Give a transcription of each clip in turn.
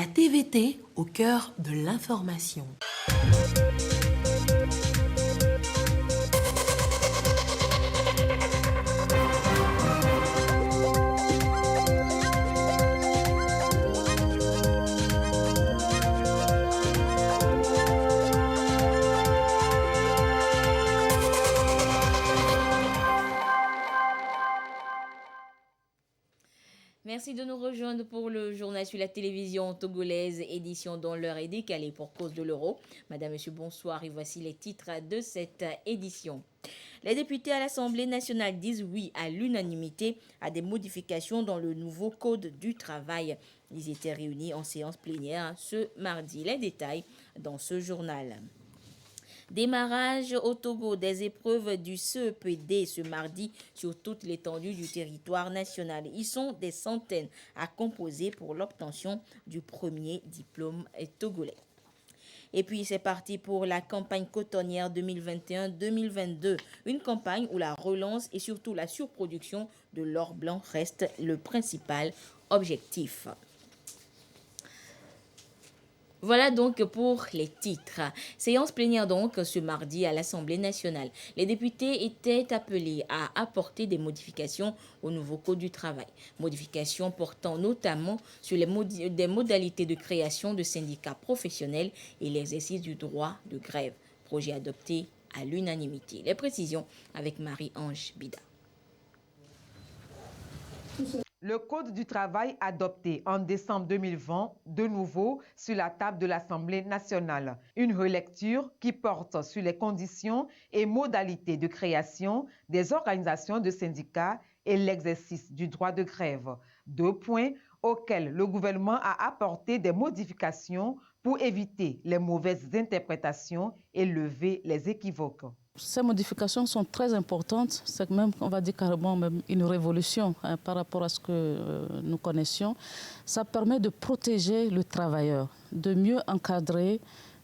La TVT au cœur de l'information. Merci de nous rejoindre pour le journal sur la télévision togolaise, édition dont l'heure est décalée pour cause de l'euro. Madame, Monsieur, bonsoir et voici les titres de cette édition. Les députés à l'Assemblée nationale disent oui à l'unanimité à des modifications dans le nouveau Code du travail. Ils étaient réunis en séance plénière ce mardi. Les détails dans ce journal. Démarrage au Togo des épreuves du CEPD ce mardi sur toute l'étendue du territoire national. Ils sont des centaines à composer pour l'obtention du premier diplôme togolais. Et puis c'est parti pour la campagne cotonnière 2021-2022. Une campagne où la relance et surtout la surproduction de l'or blanc reste le principal objectif. Voilà donc pour les titres. Séance plénière donc ce mardi à l'Assemblée nationale. Les députés étaient appelés à apporter des modifications au nouveau Code du travail. Modifications portant notamment sur des modalités de création de syndicats professionnels et l'exercice du droit de grève. Projet adopté à l'unanimité. Les précisions avec Marie-Ange Bida. Le Code du travail adopté en décembre 2020, de nouveau sur la table de l'Assemblée nationale. Une relecture qui porte sur les conditions et modalités de création des organisations de syndicats et l'exercice du droit de grève. 2 points auxquels le gouvernement a apporté des modifications pour éviter les mauvaises interprétations et lever les équivoques. Ces modifications sont très importantes, c'est même, on va dire carrément même une révolution par rapport à ce que nous connaissions. Ça permet de protéger le travailleur, de mieux encadrer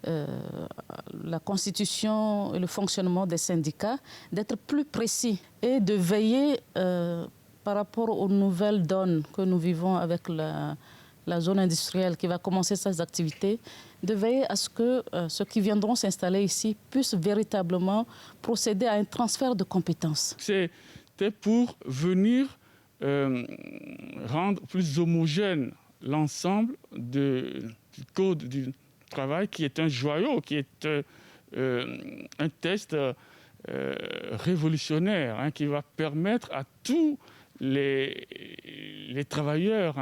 la constitution et le fonctionnement des syndicats, d'être plus précis et de veiller par rapport aux nouvelles donnes que nous vivons avec la zone industrielle qui va commencer ses activités, de veiller à ce que ceux qui viendront s'installer ici puissent véritablement procéder à un transfert de compétences. C'était pour venir rendre plus homogène l'ensemble du Code du travail, qui est un joyau, qui est un test révolutionnaire, hein, qui va permettre à tous les travailleurs,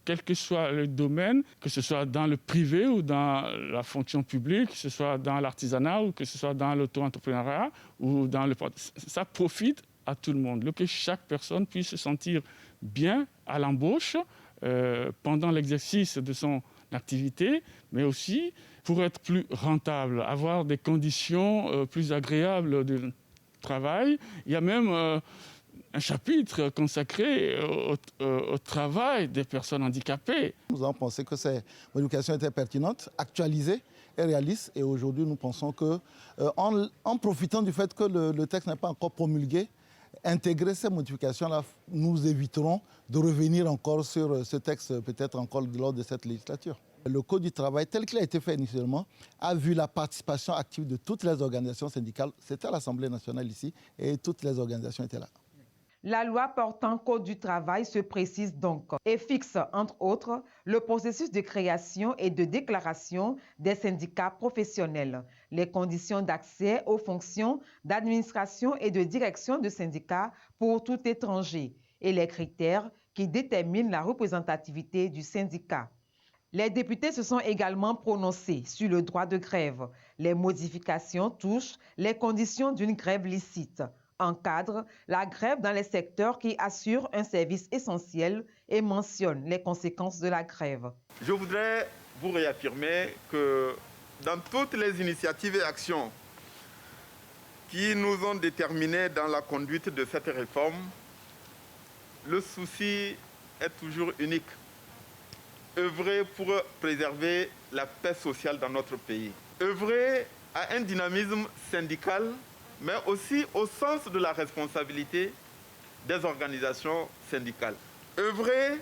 quel que soit le domaine, que ce soit dans le privé ou dans la fonction publique, que ce soit dans l'artisanat ou que ce soit dans l'auto-entrepreneuriat ou dans le... Ça profite à tout le monde. Que chaque personne puisse se sentir bien à l'embauche pendant l'exercice de son activité, mais aussi pour être plus rentable, avoir des conditions plus agréables de travail. Il y a même un chapitre consacré au travail des personnes handicapées. Nous avons pensé que ces modifications étaient pertinentes, actualisées et réalistes. Et aujourd'hui, nous pensons qu'en profitant du fait que le texte n'est pas encore promulgué, intégrer ces modifications-là, nous éviterons de revenir encore sur ce texte, peut-être encore lors de cette législature. Le Code du travail, tel qu'il a été fait initialement, a vu la participation active de toutes les organisations syndicales. C'était à l'Assemblée nationale ici et toutes les organisations étaient là. La loi portant Code du travail se précise donc et fixe, entre autres, le processus de création et de déclaration des syndicats professionnels, les conditions d'accès aux fonctions d'administration et de direction de syndicats pour tout étranger et les critères qui déterminent la représentativité du syndicat. Les députés se sont également prononcés sur le droit de grève. Les modifications touchent les conditions d'une grève licite, encadre la grève dans les secteurs qui assurent un service essentiel et mentionne les conséquences de la grève. Je voudrais vous réaffirmer que dans toutes les initiatives et actions qui nous ont déterminés dans la conduite de cette réforme, le souci est toujours unique. Œuvrer pour préserver la paix sociale dans notre pays. Œuvrer à un dynamisme syndical, mais aussi au sens de la responsabilité des organisations syndicales. Œuvrer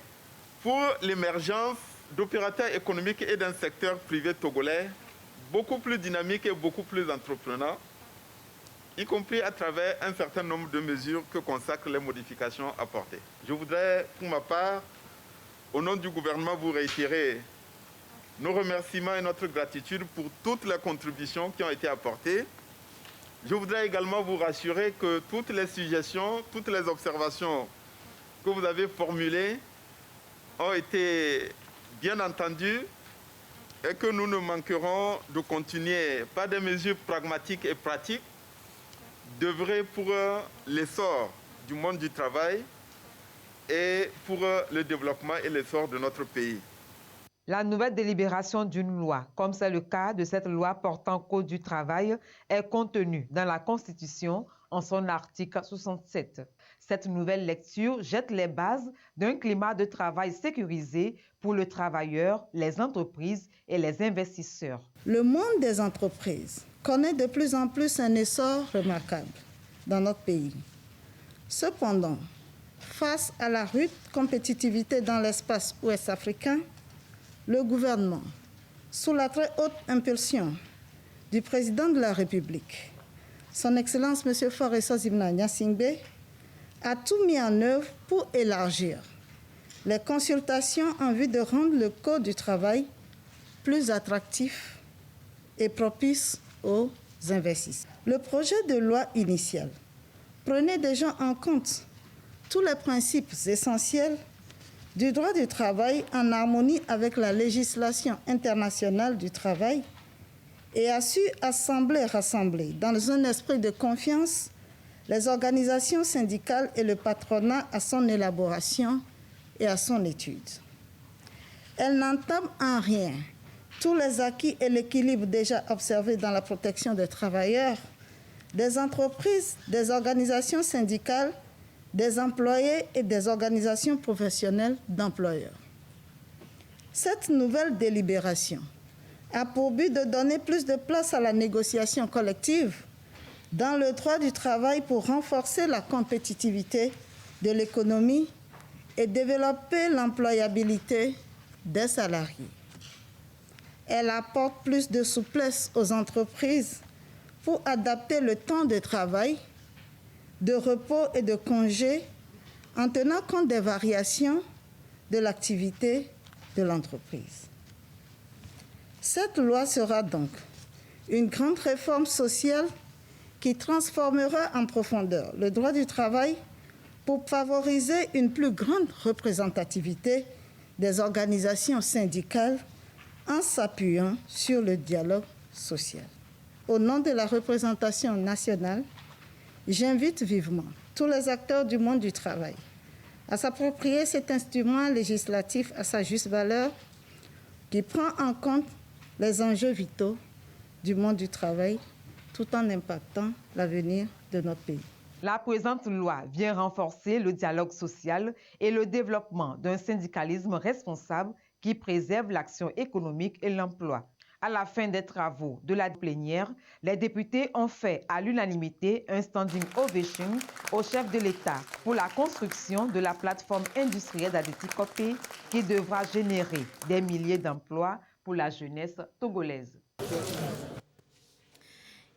pour l'émergence d'opérateurs économiques et d'un secteur privé togolais beaucoup plus dynamique et beaucoup plus entreprenant, y compris à travers un certain nombre de mesures que consacrent les modifications apportées. Je voudrais, pour ma part, au nom du gouvernement, vous réitérer nos remerciements et notre gratitude pour toutes les contributions qui ont été apportées. Je voudrais également vous rassurer que toutes les suggestions, toutes les observations que vous avez formulées ont été bien entendues et que nous ne manquerons de continuer par des mesures pragmatiques et pratiques d'œuvrer pour l'essor du monde du travail et pour le développement et l'essor de notre pays. La nouvelle délibération d'une loi, comme c'est le cas de cette loi portant code du travail, est contenue dans la Constitution en son article 67. Cette nouvelle lecture jette les bases d'un climat de travail sécurisé pour le travailleur, les entreprises et les investisseurs. Le monde des entreprises connaît de plus en plus un essor remarquable dans notre pays. Cependant, face à la rude compétitivité dans l'espace ouest africain, le gouvernement, sous la très haute impulsion du président de la République, son Excellence M. Faure Sozimna Gnassingbé, a tout mis en œuvre pour élargir les consultations en vue de rendre le Code du travail plus attractif et propice aux investisseurs. Le projet de loi initial prenait déjà en compte tous les principes essentiels du droit du travail en harmonie avec la législation internationale du travail et a su rassembler dans un esprit de confiance les organisations syndicales et le patronat à son élaboration et à son étude. Elle n'entame en rien tous les acquis et l'équilibre déjà observés dans la protection des travailleurs, des entreprises, des organisations syndicales, des employés et des organisations professionnelles d'employeurs. Cette nouvelle délibération a pour but de donner plus de place à la négociation collective dans le droit du travail pour renforcer la compétitivité de l'économie et développer l'employabilité des salariés. Elle apporte plus de souplesse aux entreprises pour adapter le temps de travail, de repos et de congés en tenant compte des variations de l'activité de l'entreprise. Cette loi sera donc une grande réforme sociale qui transformera en profondeur le droit du travail pour favoriser une plus grande représentativité des organisations syndicales en s'appuyant sur le dialogue social. Au nom de la représentation nationale, j'invite vivement tous les acteurs du monde du travail à s'approprier cet instrument législatif à sa juste valeur qui prend en compte les enjeux vitaux du monde du travail tout en impactant l'avenir de notre pays. La présente loi vient renforcer le dialogue social et le développement d'un syndicalisme responsable qui préserve l'action économique et l'emploi. À la fin des travaux de la plénière, les députés ont fait à l'unanimité un standing ovation au chef de l'État pour la construction de la plateforme industrielle d'Aditi Copé qui devra générer des milliers d'emplois pour la jeunesse togolaise.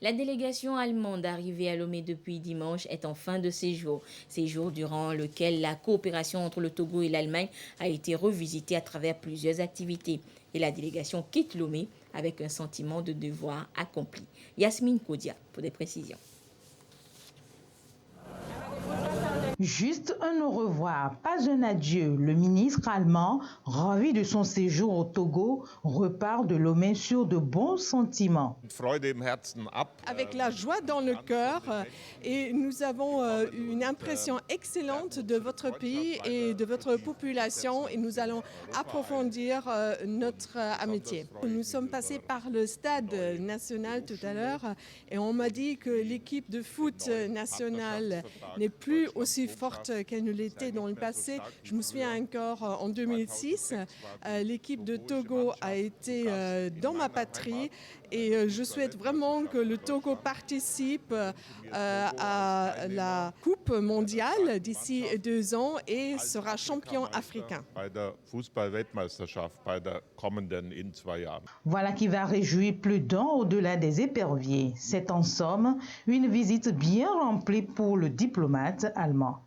La délégation allemande arrivée à Lomé depuis dimanche est en fin de séjour. Séjour durant lequel la coopération entre le Togo et l'Allemagne a été revisitée à travers plusieurs activités. Et la délégation quitte Lomé avec un sentiment de devoir accompli. Yasmine Kodia pour des précisions. Juste un au revoir, pas un adieu. Le ministre allemand, ravi de son séjour au Togo, repart de Lomé sur de bons sentiments. Avec la joie dans le cœur, et nous avons une impression excellente de votre pays et de votre population, et nous allons approfondir notre amitié. Nous sommes passés par le stade national tout à l'heure et on m'a dit que l'équipe de foot nationale n'est plus aussi forte qu'elle ne l'était dans le passé. Je me souviens encore en 2006, l'équipe de Togo a été dans ma patrie et je souhaite vraiment que le Togo participe à la Coupe mondiale d'ici 2 ans et sera champion africain. Voilà qui va réjouir plus d'un au-delà des éperviers. C'est en somme une visite bien remplie pour le diplomate allemand.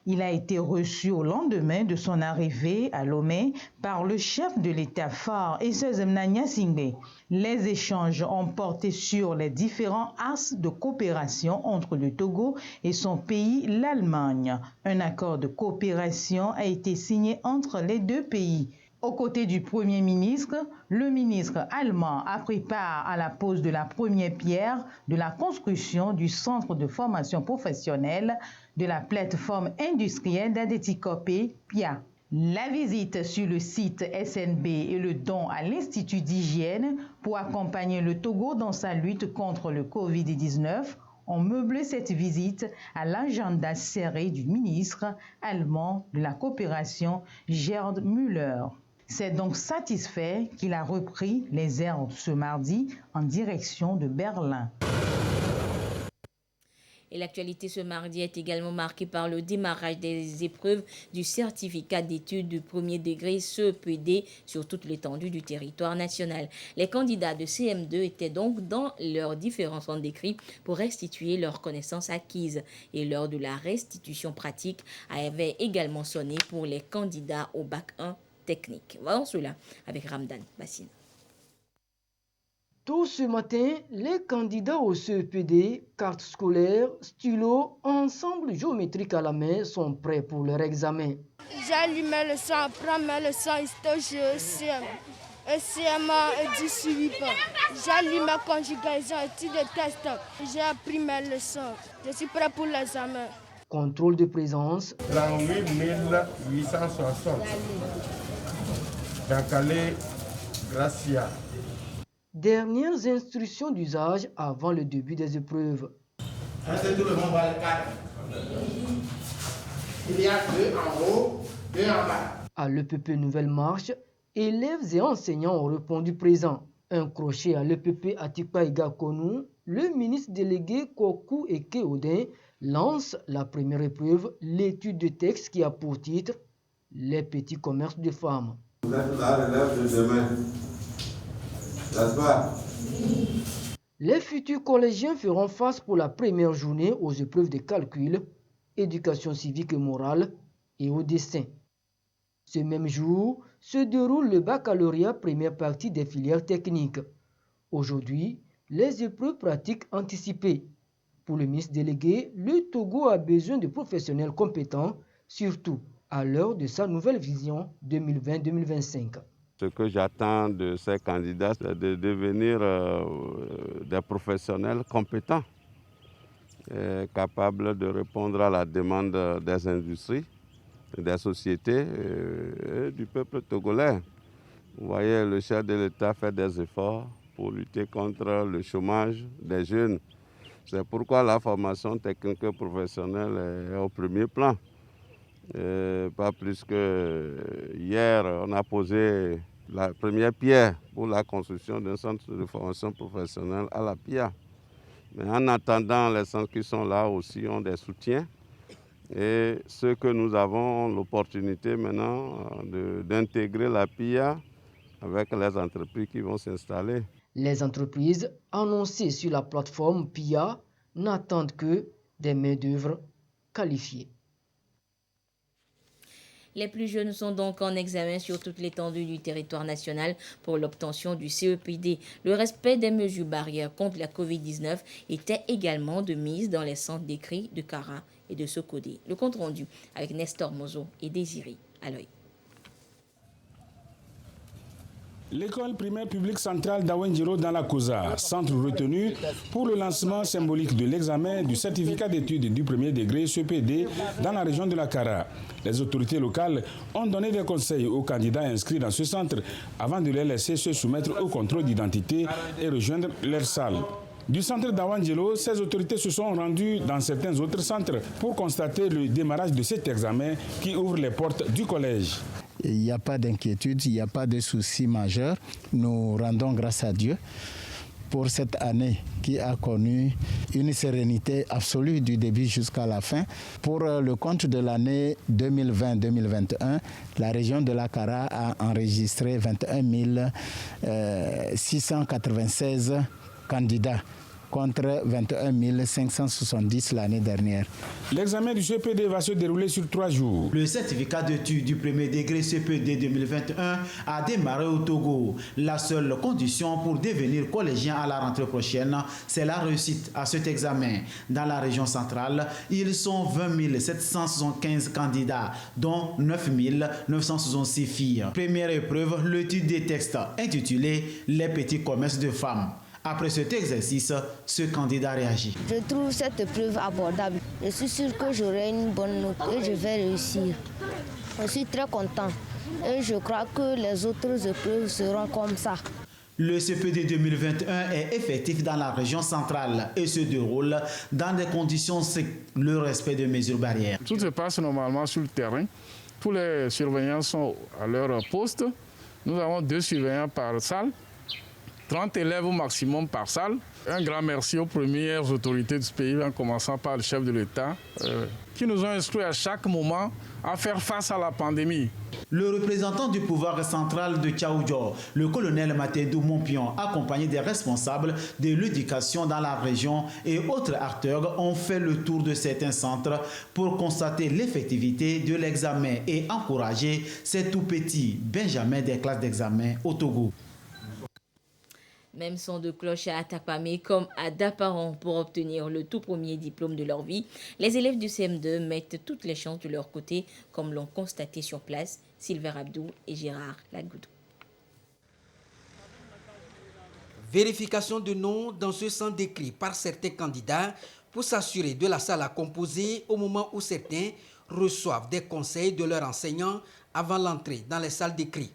Il a été reçu au lendemain de son arrivée à Lomé par le chef de l'État phare Essezemna Gnassingbé. Les échanges ont porté sur les différents axes de coopération entre le Togo et son pays, l'Allemagne. Un accord de coopération a été signé entre les deux pays. Aux côtés du Premier ministre, le ministre allemand a pris part à la pose de la première pierre de la construction du centre de formation professionnelle de la plateforme industrielle d'Adetikopé, PIA. La visite sur le site SNB et le don à l'Institut d'hygiène pour accompagner le Togo dans sa lutte contre le Covid-19 ont meublé cette visite à l'agenda serré du ministre allemand de la coopération Gerd Müller. C'est donc satisfait qu'il a repris les airs ce mardi en direction de Berlin. Et l'actualité ce mardi est également marquée par le démarrage des épreuves du certificat d'études du premier degré CEPD sur toute l'étendue du territoire national. Les candidats de CM2 étaient donc dans leurs différents centres d'écrit pour restituer leurs connaissances acquises. Et l'heure de la restitution pratique avait également sonné pour les candidats au bac 1 technique. Voyons cela avec Ramdan Bassine. Tôt ce matin, les candidats au CEPD, cartes scolaires, stylos, ensemble géométrique à la main sont prêts pour leur examen. J'ai allumé le son, après mes leçons, CM, CMA et 18 ans. J'ai allumé ma conjugaison, études de test. J'ai appris mes leçons. Je suis prêt pour l'examen. Contrôle de présence. 38 860. Dankale Gracia. Dernières instructions d'usage avant le début des épreuves. Tout le monde va le cadre. Il y a 2 en haut, 2 en bas. À l'EPP Nouvelle Marche, élèves et enseignants ont répondu présent. Un crochet à l'EPP Atikpa Igakonu, le ministre délégué Kokou Eke Odin lance la première épreuve, l'étude de texte qui a pour titre « Les petits commerces de femmes ». Vous êtes la relève de demain. N'est-ce pas? Les futurs collégiens feront face pour la première journée aux épreuves de calcul, éducation civique et morale et au dessin. Ce même jour se déroule le baccalauréat première partie des filières techniques. Aujourd'hui, les épreuves pratiques anticipées. Pour le ministre délégué, le Togo a besoin de professionnels compétents, surtout à l'heure de sa nouvelle vision 2020-2025. Ce que j'attends de ces candidats, c'est de devenir des professionnels compétents, capables de répondre à la demande des industries, des sociétés et du peuple togolais. Vous voyez, le chef de l'État fait des efforts pour lutter contre le chômage des jeunes. C'est pourquoi la formation technique et professionnelle est au premier plan. Pas plus que hier, on a posé la première pierre pour la construction d'un centre de formation professionnelle à la PIA. Mais en attendant, les centres qui sont là aussi ont des soutiens. Et ceux que nous avons ont l'opportunité maintenant d'intégrer la PIA avec les entreprises qui vont s'installer. Les entreprises annoncées sur la plateforme PIA n'attendent que des main-d'œuvre qualifiées. Les plus jeunes sont donc en examen sur toute l'étendue du territoire national pour l'obtention du CEPD. Le respect des mesures barrières contre la Covid-19 était également de mise dans les centres d'écrit de Kara et de Sokodé. Le compte rendu avec Nestor Mozo et Désiré à l'œil. L'école primaire publique centrale d'Awenjiro dans la Kosa, centre retenu pour le lancement symbolique de l'examen du certificat d'études du premier degré CEPD dans la région de la Kara. Les autorités locales ont donné des conseils aux candidats inscrits dans ce centre avant de les laisser se soumettre au contrôle d'identité et rejoindre leur salle. Du centre d'Awangelo, ces autorités se sont rendues dans certains autres centres pour constater le démarrage de cet examen qui ouvre les portes du collège. Il n'y a pas d'inquiétude, il n'y a pas de souci majeur. Nous rendons grâce à Dieu pour cette année qui a connu une sérénité absolue du début jusqu'à la fin. Pour le compte de l'année 2020-2021, la région de la Kara a enregistré 21 696 candidats contre 21 570 l'année dernière. L'examen du CPD va se dérouler sur 3 jours. Le certificat d'études du premier degré CPD 2021 a démarré au Togo. La seule condition pour devenir collégien à la rentrée prochaine, c'est la réussite à cet examen. Dans la région centrale, ils sont 20 775 candidats, dont 9 966 filles. Première épreuve, l'étude des textes intitulée « Les petits commerces de femmes ». Après cet exercice, ce candidat réagit. Je trouve cette épreuve abordable. Je suis sûr que j'aurai une bonne note et je vais réussir. Je suis très content et je crois que les autres épreuves seront comme ça. Le CPD 2021 est effectif dans la région centrale et se déroule dans des conditions strictes, le respect des mesures barrières. Tout se passe normalement sur le terrain. Tous les surveillants sont à leur poste. Nous avons 2 surveillants par salle. 30 élèves au maximum par salle. Un grand merci aux premières autorités de ce pays, en commençant par le chef de l'État, qui nous ont instruits à chaque moment à faire face à la pandémie. Le représentant du pouvoir central de Tchaoudjo, le colonel Matedou Mompion, accompagné des responsables de l'éducation dans la région et autres acteurs, ont fait le tour de certains centres pour constater l'effectivité de l'examen et encourager ces tout petits Benjamin des classes d'examen au Togo. Même son de cloche à Atapamé comme à Daparan pour obtenir le tout premier diplôme de leur vie. Les élèves du CM2 mettent toutes les chances de leur côté, comme l'ont constaté sur place Sylvain Abdou et Gérard Lagoudou. Vérification de nom dans ce centre décrit par certains candidats pour s'assurer de la salle à composer au moment où certains reçoivent des conseils de leurs enseignants avant l'entrée dans les salles d'écrit.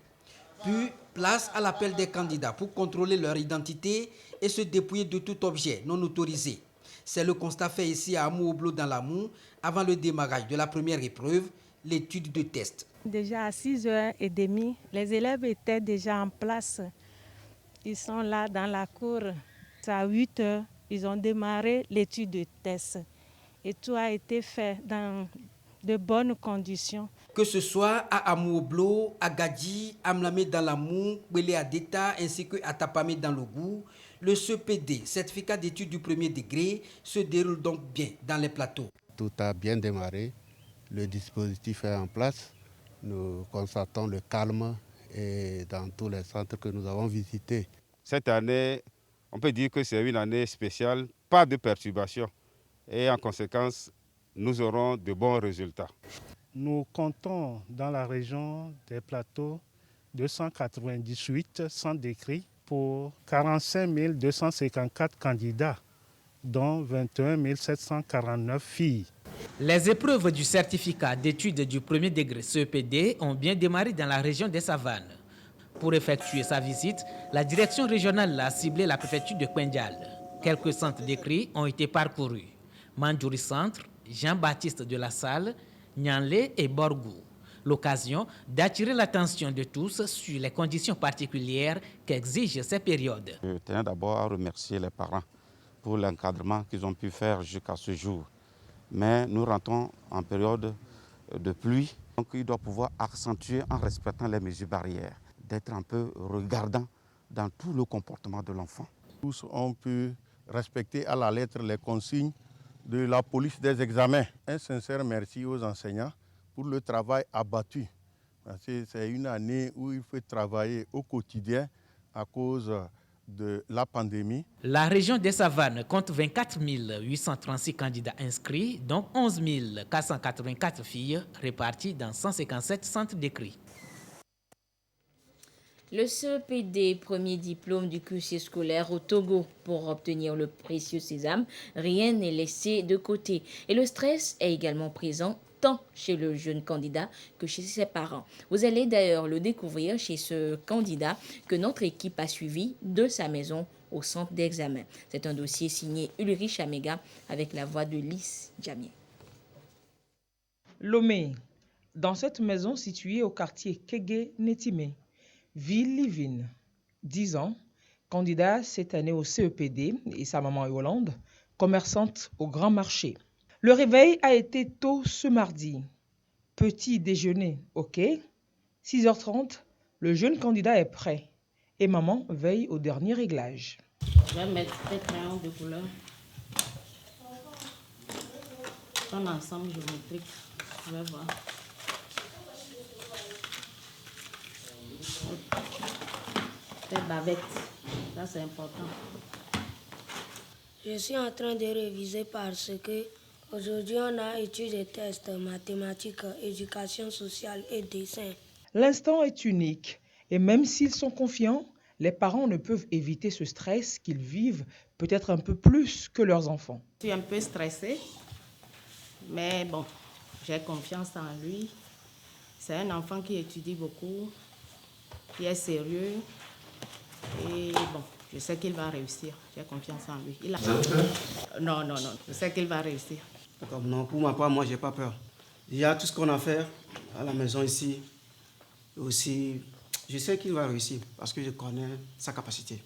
Puis, place à l'appel des candidats pour contrôler leur identité et se dépouiller de tout objet non autorisé. C'est le constat fait ici à Amou-Oblo dans l'Amou avant le démarrage de la première épreuve, l'étude de test. Déjà à 6h30, les élèves étaient déjà en place. Ils sont là dans la cour. À 8h, ils ont démarré l'étude de test. Et tout a été fait dans de bonnes conditions. Que ce soit à Amou-Oblo, à Gadji, Amlamé dans l'Amou, Bélé Adeta ainsi que à Tapamé dans le Gou, le CPD, certificat d'études du premier degré, se déroule donc bien dans les plateaux. Tout a bien démarré, le dispositif est en place, nous constatons le calme et dans tous les centres que nous avons visités. Cette année, on peut dire que c'est une année spéciale, pas de perturbations et en conséquence, nous aurons de bons résultats. Nous comptons dans la région des plateaux 298 centres d'écrit pour 45 254 candidats, dont 21 749 filles. Les épreuves du certificat d'études du premier degré CEPD ont bien démarré dans la région des Savanes. Pour effectuer sa visite, la direction régionale a ciblé la préfecture de Kwendial. Quelques centres d'écrit ont été parcourus. Mandjouri Centre, Jean-Baptiste de la Salle, Nyanlé et Borgou. L'occasion d'attirer l'attention de tous sur les conditions particulières qu'exigent ces périodes. Je tiens d'abord à remercier les parents pour l'encadrement qu'ils ont pu faire jusqu'à ce jour. Mais nous rentrons en période de pluie, donc ils doivent pouvoir accentuer en respectant les mesures barrières, d'être un peu regardant dans tout le comportement de l'enfant. Tous ont pu respecter à la lettre les consignes de la police des examens. Un sincère merci aux enseignants pour le travail abattu. C'est une année où il faut travailler au quotidien à cause de la pandémie. La région des Savanes compte 24 836 candidats inscrits, dont 11 484 filles réparties dans 157 centres d'écrit. Le CEPD, premier diplôme du cursus scolaire au Togo. Pour obtenir le précieux sésame, rien n'est laissé de côté. Et le stress est également présent tant chez le jeune candidat que chez ses parents. Vous allez d'ailleurs le découvrir chez ce candidat que notre équipe a suivi de sa maison au centre d'examen. C'est un dossier signé Ulrich Amega avec la voix de Lys Djamier. Lomé. Dans cette maison située au quartier Kégué-Nétimé, ville Livine, 10 ans, candidat cette année au CEPD et sa maman Yolande, commerçante au grand marché. Le réveil a été tôt ce mardi. Petit déjeuner, ok. 6h30, le jeune candidat est prêt et maman veille au dernier réglage. Je vais mettre des crayons de couleur. Un ensemble géométrique. Je vais voir. Des bavettes, ça c'est important. Je suis en train de réviser parce que aujourd'hui on a études et tests mathématiques, éducation sociale et dessin. L'instant est unique et même s'ils sont confiants, les parents ne peuvent éviter ce stress qu'ils vivent peut-être un peu plus que leurs enfants. Je suis un peu stressée, mais bon, j'ai confiance en lui. C'est un enfant qui étudie beaucoup, qui est sérieux et bon, je sais qu'il va réussir. J'ai confiance en lui. Il a... Non, je sais qu'il va réussir. Non, pour ma part, moi, j'ai pas peur. Il y a tout ce qu'on a fait à la maison ici. Et aussi, je sais qu'il va réussir parce que je connais sa capacité.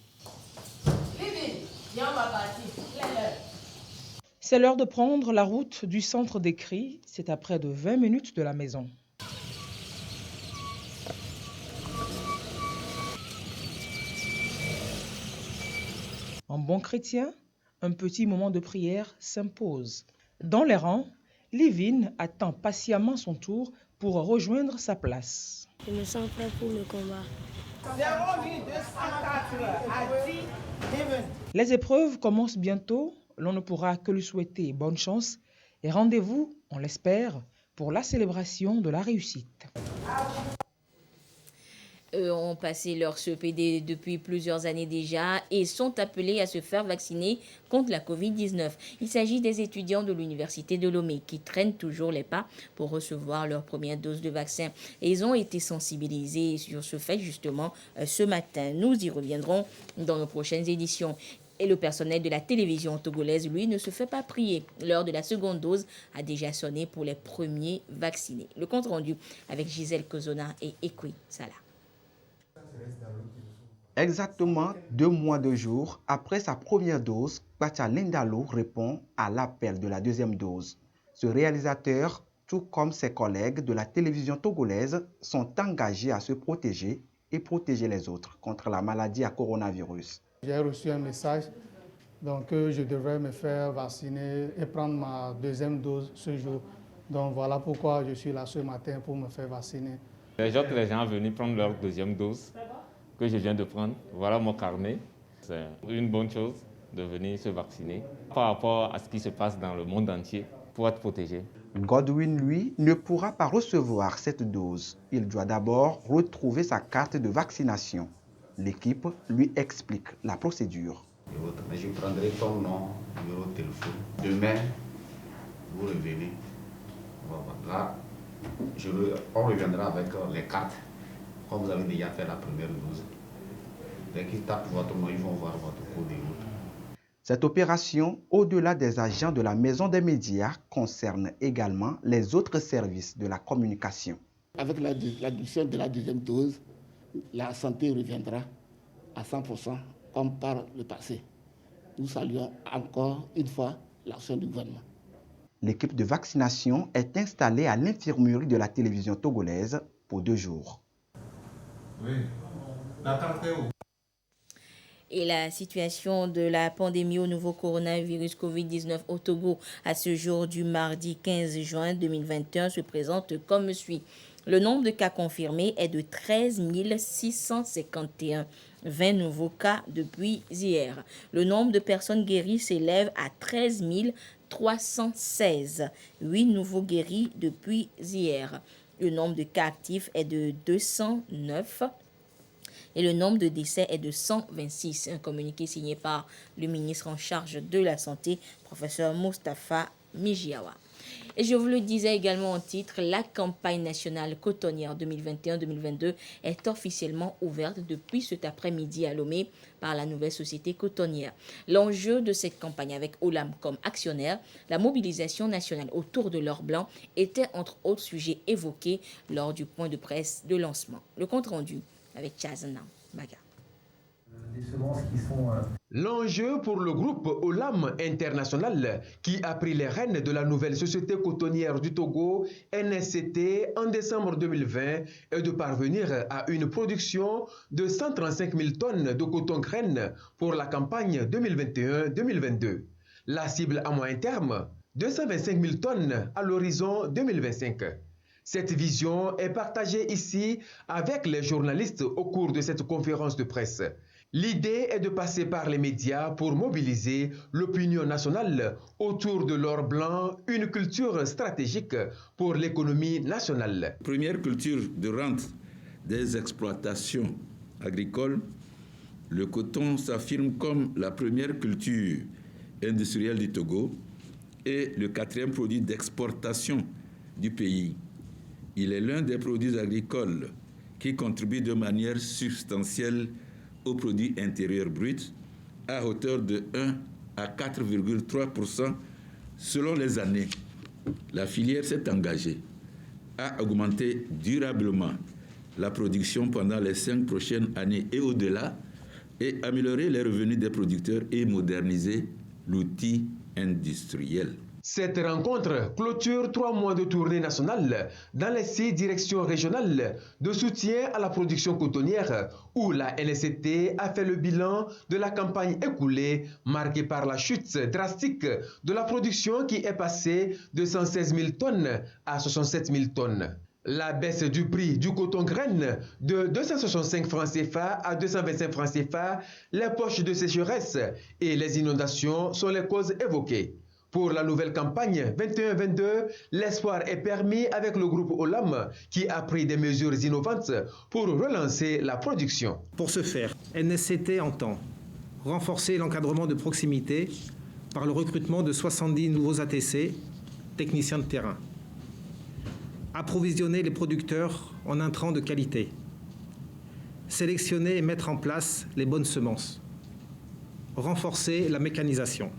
Viens, on va partir. C'est l'heure de prendre la route du centre d'écrit. C'est à près de 20 minutes de la maison. En bon chrétien, un petit moment de prière s'impose. Dans les rangs, Livine attend patiemment son tour pour rejoindre sa place. Je me sens prêt pour le combat. Les épreuves commencent bientôt. L'on ne pourra que lui souhaiter bonne chance et rendez-vous, on l'espère, pour la célébration de la réussite. Eux ont passé leur CEPD depuis plusieurs années déjà et sont appelés à se faire vacciner contre la Covid-19. Il s'agit des étudiants de l'Université de Lomé qui traînent toujours les pas pour recevoir leur première dose de vaccin. Et ils ont été sensibilisés sur ce fait justement ce matin. Nous y reviendrons dans nos prochaines éditions. Et le personnel de la télévision togolaise, lui, ne se fait pas prier. L'heure de la seconde dose a déjà sonné pour les premiers vaccinés. Le compte rendu avec Gisèle Kozona et Ekwi Salah. Exactement 2 mois de jours après sa première dose, Kwacha Lindalo répond à l'appel de la deuxième dose. Ce réalisateur, tout comme ses collègues de la télévision togolaise, sont engagés à se protéger et protéger les autres contre la maladie à coronavirus. J'ai reçu un message donc je devrais me faire vacciner et prendre ma deuxième dose ce jour. Donc voilà pourquoi je suis là ce matin pour me faire vacciner. J'attends les gens à venir prendre leur deuxième dose que je viens de prendre. Voilà mon carnet. C'est une bonne chose de venir se vacciner par rapport à ce qui se passe dans le monde entier pour être protégé. Godwin, lui, ne pourra pas recevoir cette dose. Il doit d'abord retrouver sa carte de vaccination. L'équipe lui explique la procédure. Je prendrai ton nom, numéro de téléphone. Demain, vous revenez. Là, on reviendra avec les cartes, comme vous avez déjà fait la première dose. Dès qu'ils tapent votre nom, ils vont voir votre code et autres. Cette opération, au-delà des agents de la Maison des médias, concerne également les autres services de la communication. Avec l'adoption de la deuxième dose, la santé reviendra à 100% comme par le passé. Nous saluons encore une fois l'action du gouvernement. L'équipe de vaccination est installée à l'infirmerie de la télévision togolaise pour 2 jours. Oui, l'attente est où? Et la situation de la pandémie au nouveau coronavirus Covid-19 au Togo à ce jour du mardi 15 juin 2021 se présente comme suit. Le nombre de cas confirmés est de 13 651. 20 nouveaux cas depuis hier. Le nombre de personnes guéries s'élève à 13 316. 8 nouveaux guéris depuis hier. Le nombre de cas actifs est de 209. Et le nombre de décès est de 126. Un communiqué signé par le ministre en charge de la Santé, professeur Moustapha Mijiawa. Et je vous le disais également en titre, la campagne nationale cotonnière 2021-2022 est officiellement ouverte depuis cet après-midi à Lomé par la nouvelle société cotonnière. L'enjeu de cette campagne avec Olam comme actionnaire, la mobilisation nationale autour de l'or blanc était entre autres sujets évoqués lors du point de presse de lancement. Le compte rendu avec Chazana Baga. L'enjeu pour le groupe Olam International, qui a pris les rênes de la nouvelle société cotonnière du Togo, NSCT, en décembre 2020, est de parvenir à une production de 135 000 tonnes de coton-graine pour la campagne 2021-2022. La cible à moyen terme, 225 000 tonnes à l'horizon 2025. Cette vision est partagée ici avec les journalistes au cours de cette conférence de presse. L'idée est de passer par les médias pour mobiliser l'opinion nationale autour de l'or blanc, une culture stratégique pour l'économie nationale. Première culture de rente des exploitations agricoles, le coton s'affirme comme la première culture industrielle du Togo et le quatrième produit d'exportation du pays. Il est l'un des produits agricoles qui contribue de manière substantielle au produit intérieur brut à hauteur de 1 à 4,3% selon les années. La filière s'est engagée à augmenter durablement la production pendant les 5 prochaines années et au-delà et améliorer les revenus des producteurs et moderniser l'outil industriel. Cette rencontre clôture 3 mois de tournée nationale dans les 6 directions régionales de soutien à la production cotonnière où la NSCT a fait le bilan de la campagne écoulée marquée par la chute drastique de la production qui est passée de 116 000 tonnes à 67 000 tonnes. La baisse du prix du coton-graine de 265 francs CFA à 225 francs CFA, les poches de sécheresse et les inondations sont les causes évoquées. Pour la nouvelle campagne 21-22, l'espoir est permis avec le groupe Olam qui a pris des mesures innovantes pour relancer la production. Pour ce faire, NSCT entend renforcer l'encadrement de proximité par le recrutement de 70 nouveaux ATC, techniciens de terrain. Approvisionner les producteurs en intrants de qualité. Sélectionner et mettre en place les bonnes semences. Renforcer la mécanisation.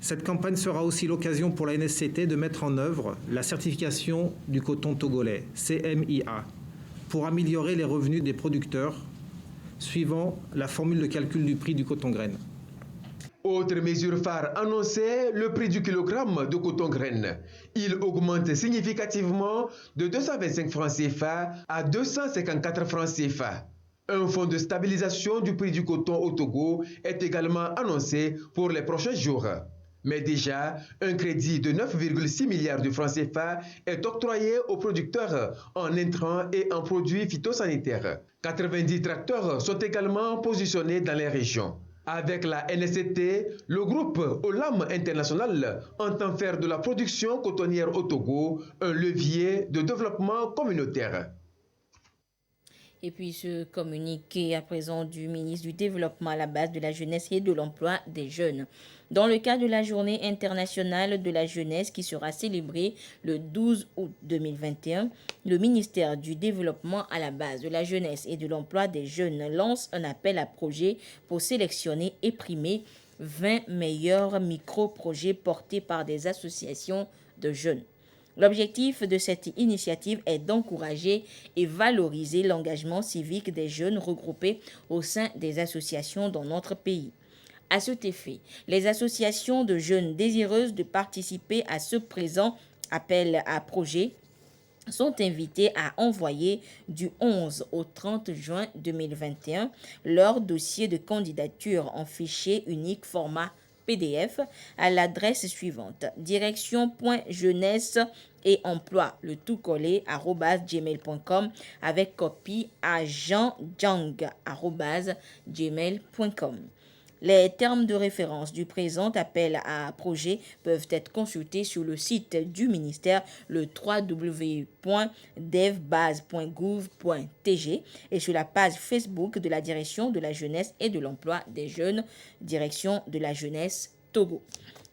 Cette campagne sera aussi l'occasion pour la NSCT de mettre en œuvre la certification du coton togolais, CMIA, pour améliorer les revenus des producteurs, suivant la formule de calcul du prix du coton-graine. Autre mesure phare annoncée, le prix du kilogramme de coton-graine. Il augmente significativement de 225 francs CFA à 254 francs CFA. Un fonds de stabilisation du prix du coton au Togo est également annoncé pour les prochains jours. Mais déjà, un crédit de 9,6 milliards de francs CFA est octroyé aux producteurs en intrants et en produits phytosanitaires. 90 tracteurs sont également positionnés dans les régions. Avec la NSCT, le groupe Olam International entend faire de la production cotonnière au Togo un levier de développement communautaire. Et puis ce communiqué à présent du ministre du Développement à la base de la jeunesse et de l'emploi des jeunes. Dans le cadre de la Journée internationale de la jeunesse qui sera célébrée le 12 août 2021, le ministère du Développement à la base de la jeunesse et de l'emploi des jeunes lance un appel à projets pour sélectionner et primer 20 meilleurs micro-projets portés par des associations de jeunes. L'objectif de cette initiative est d'encourager et valoriser l'engagement civique des jeunes regroupés au sein des associations dans notre pays. À cet effet, les associations de jeunes désireuses de participer à ce présent appel à projet sont invitées à envoyer du 11 au 30 juin 2021 leur dossier de candidature en fichier unique format PDF à l'adresse suivante: direction.jeunesse et emploi, le tout collé, @gmail.com avec copie à jeanjang@gmail.com. Les termes de référence du présent appel à projet peuvent être consultés sur le site du ministère, le www.devbase.gouv.tg, et sur la page Facebook de la Direction de la jeunesse et de l'emploi des jeunes, Direction de la jeunesse Togo.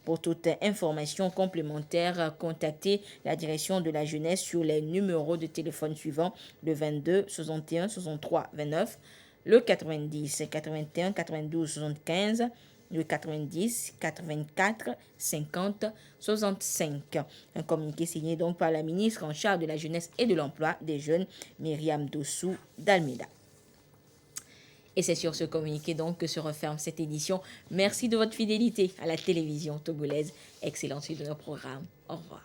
Pour toute information complémentaire, contactez la direction de la jeunesse sur les numéros de téléphone suivants: le 22 61 63 29, le 90 81 92 75, le 90 84 50 65. Un communiqué signé donc par la ministre en charge de la jeunesse et de l'emploi des jeunes, Myriam Dossou d'Almeida. Et c'est sur ce communiqué donc que se referme cette édition. Merci de votre fidélité à la télévision togolaise. Excellente suite de nos programmes. Au revoir.